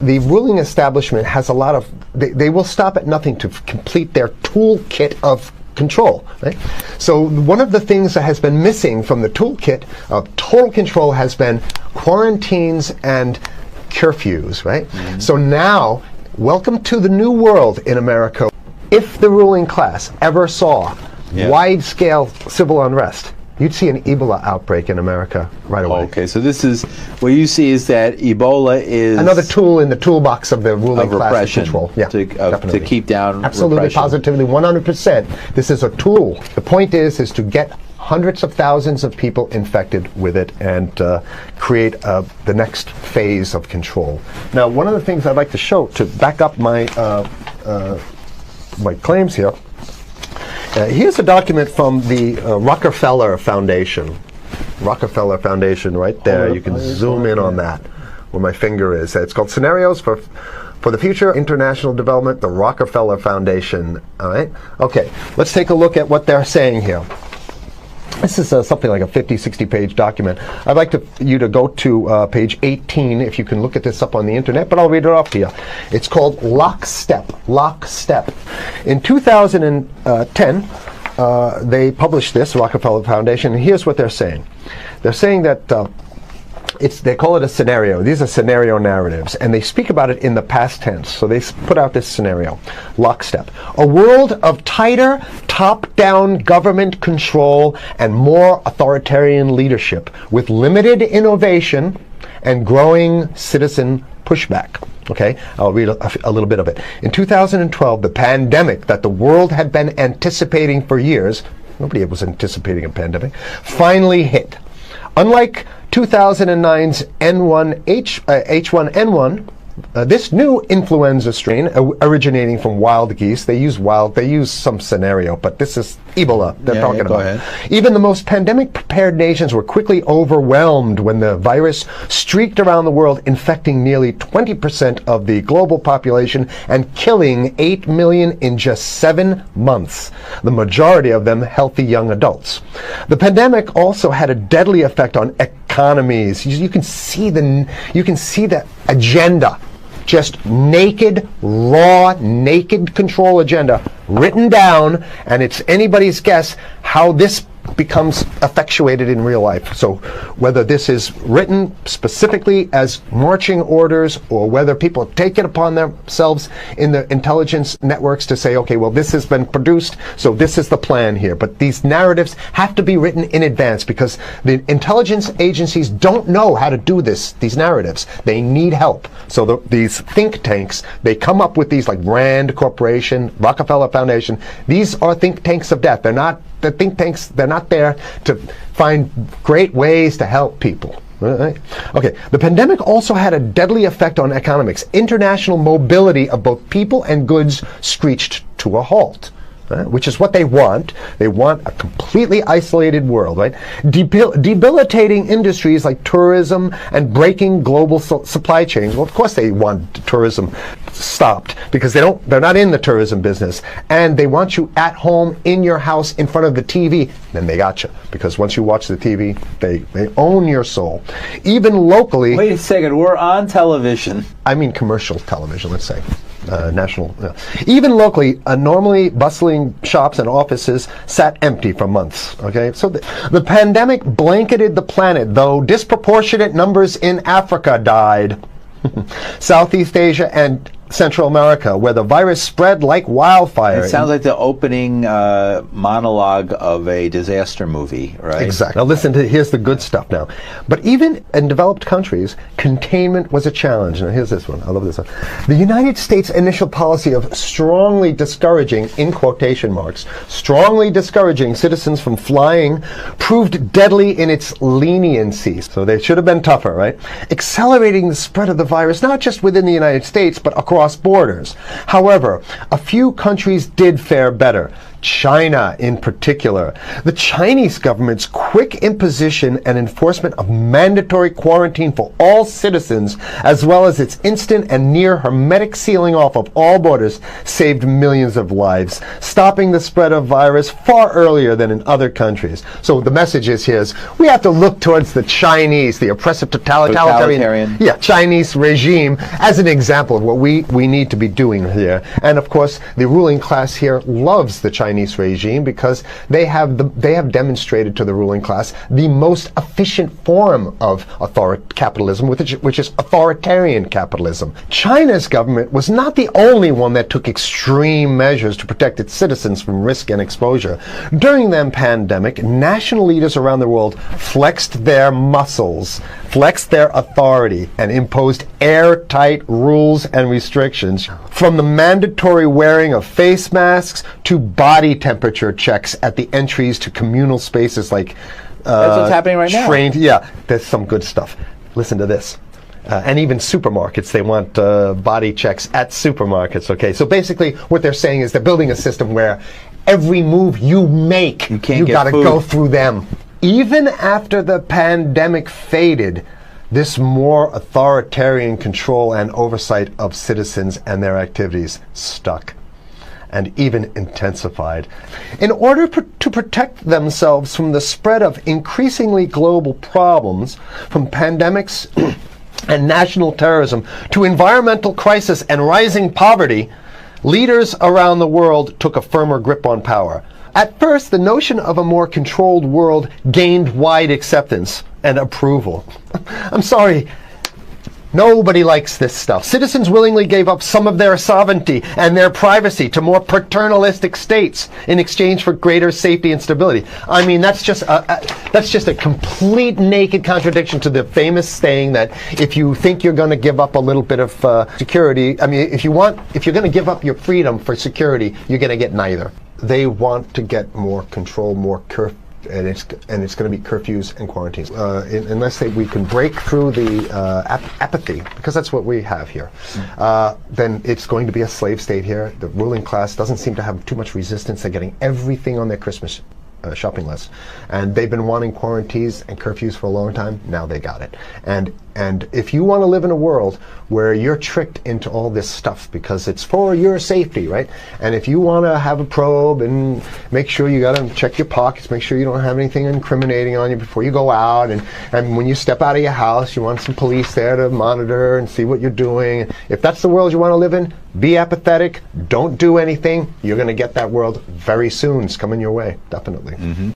The ruling establishment has a lot of, they will stop at nothing to complete their toolkit of control, right? So one of the things that has been missing from the toolkit of total control has been quarantines and curfews, right? Mm-hmm. So now, welcome to the new world in America. If the ruling class ever saw wide-scale civil unrest, you'd see an Ebola outbreak in America right away. Okay, so this is, what you see is that Ebola is another tool in the toolbox of the ruling class control. Yeah, to keep down absolutely, repression. positively, 100%. This is a tool. The point is to get hundreds of thousands of people infected with it and create the next phase of control. Now, one of the things I'd like to show to back up my my claims here. Here's a document from the Rockefeller Foundation. Rockefeller Foundation, right there. You can zoom in on that, where my finger is. It's called Scenarios for the Future International Development, the Rockefeller Foundation. All right? Okay, let's take a look at what they're saying here. This is something like a 50, 60-page document. I'd like you to go to page 18, if you can look at this up on the internet, but I'll read it off to you. It's called Lockstep. Lockstep. In 2010, they published this, Rockefeller Foundation, and here's what they're saying. They're saying that they call it a scenario. These are scenario narratives, and they speak about it in the past tense. So they put out this scenario, Lockstep. A world of tighter, top-down government control and more authoritarian leadership with limited innovation and growing citizen pushback. Okay, I'll read a little bit of it. In 2012, the pandemic that the world had been anticipating for years, nobody was anticipating a pandemic, finally hit. Unlike 2009's H1N1, this new influenza strain originating from wild geese, they use some scenario, but this is Ebola they're talking about. Ahead. Even the most pandemic-prepared nations were quickly overwhelmed when the virus streaked around the world, infecting nearly 20% of the global population and killing 8 million in just 7 months, the majority of them healthy young adults. The pandemic also had a deadly effect on economies. You can see the agenda. Just naked, raw, naked control agenda written down, and it's anybody's guess how this becomes effectuated in real life. So whether this is written specifically as marching orders or whether people take it upon themselves in the intelligence networks to say, okay, well, this has been produced, so this is the plan here. But these narratives have to be written in advance because the intelligence agencies don't know how to do these narratives. They need help. So these think tanks, they come up with these, like Rand Corporation, Rockefeller Foundation. These are think tanks of death. They're not the think tanks, they're not there to find great ways to help people. Right? Okay, the pandemic also had a deadly effect on economics. International mobility of both people and goods screeched to a halt. Which is what they want. They want a completely isolated world, right? Debilitating industries like tourism and breaking global supply chains. Well, of course they want tourism stopped because they're not in the tourism business. And they want you at home in your house in front of the TV. Then they got you. Because once you watch the TV, they own your soul. Even locally... Wait a second, we're on television. I mean commercial television, let's say. National. Even locally, normally bustling shops and offices sat empty for months. Okay, so the pandemic blanketed the planet, though disproportionate numbers in Africa died. Southeast Asia and Central America, where the virus spread like wildfire. It sounds like the opening monologue of a disaster movie, right? Exactly. Now listen to, here's the good stuff now. But even in developed countries, containment was a challenge. Now here's this one. I love this one. The United States' initial policy of strongly discouraging, in quotation marks, strongly discouraging citizens from flying proved deadly in its leniency. So they should have been tougher, right? Accelerating the spread of the virus, not just within the United States, but across borders. However, a few countries did fare better. China in particular. The Chinese government's quick imposition and enforcement of mandatory quarantine for all citizens, as well as its instant and near hermetic sealing off of all borders, saved millions of lives, stopping the spread of virus far earlier than in other countries. So the message is here is we have to look towards the Chinese, the oppressive totalitarian Chinese regime as an example of what we need to be doing here. And of course, the ruling class here loves the Chinese regime because they have demonstrated to the ruling class the most efficient form of capitalism, which is authoritarian capitalism. China's government was not the only one that took extreme measures to protect its citizens from risk and exposure. During the pandemic, national leaders around the world flexed their muscles, flexed their authority, and imposed airtight rules and restrictions, from the mandatory wearing of face masks to body temperature checks at the entries to communal spaces like that's what's happening right now. Yeah, there's some good stuff. Listen to this. And even supermarkets, they want body checks at supermarkets. Okay, so basically what they're saying is they're building a system where every move you make, you got to go through them. Even after the pandemic faded, this more authoritarian control and oversight of citizens and their activities stuck and even intensified. In order to protect themselves from the spread of increasingly global problems, from pandemics and national terrorism to environmental crisis and rising poverty, leaders around the world took a firmer grip on power. At first, the notion of a more controlled world gained wide acceptance and approval. I'm sorry, nobody likes this stuff. Citizens willingly gave up some of their sovereignty and their privacy to more paternalistic states in exchange for greater safety and stability. I mean, that's just a complete naked contradiction to the famous saying that if you think you're going to give up a little bit of security, I mean, if you're going to give up your freedom for security, you're going to get neither. They want to get more control, more and it's going to be curfews and quarantines. Unless we can break through the apathy, because that's what we have here, then it's going to be a slave state here. The ruling class doesn't seem to have too much resistance. They're getting everything on their Christmas shopping list, and they've been wanting quarantines and curfews for a long time. Now they got it. And if you want to live in a world where you're tricked into all this stuff because it's for your safety, right? And if you want to have a probe and make sure you got to check your pockets, make sure you don't have anything incriminating on you before you go out, and when you step out of your house, you want some police there to monitor and see what you're doing. If that's the world you want to live in, be apathetic, don't do anything. You're going to get that world very soon. It's coming your way, definitely.